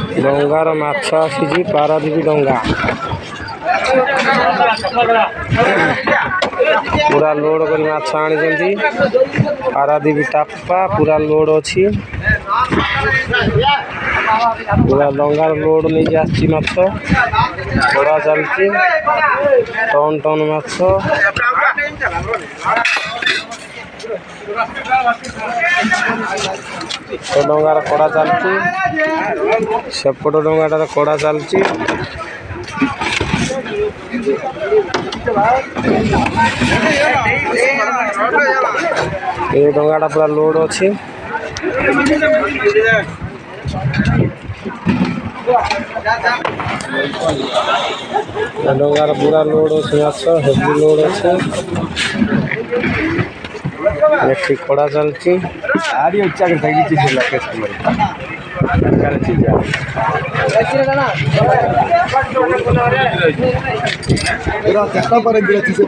डंगार माछ आसी पारादीप डंगा पूरा लोड कर माछ आनी पारादीप टापा पूरा लोड अच्छी पूरा डंगार लोड नहीं आसी माछ छोड़ा चलती टन टन माछ तो डंगार कड़ा चलती सेपट डंगाटार कड़ा चलती ये डंगाटा पूरा लोड अच्छी डंगार पूरा लोड अच्छे माछ हेवी लोड अच्छे ये कड़ा चलती आरी इच्छा करता है चीज लगे कर चीज पूरा कितना पर गिरा चीज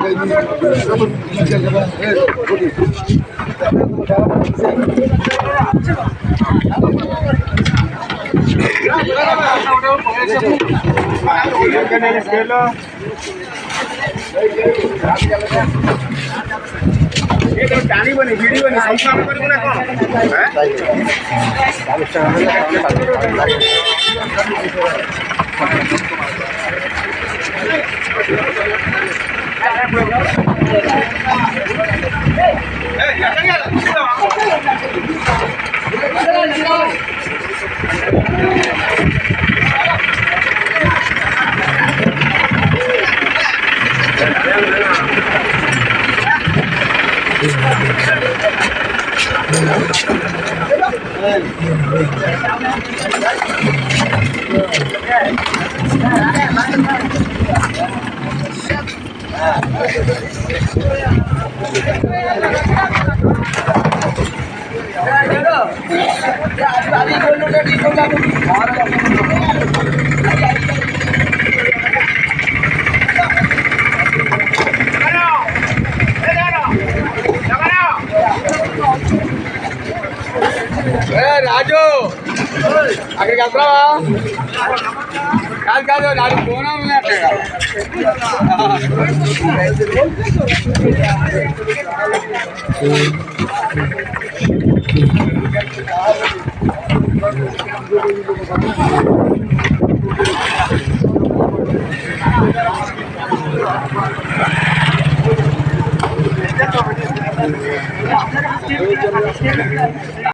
जानी बनी वीडियो बनी संसार कर ना राजू अगर फोन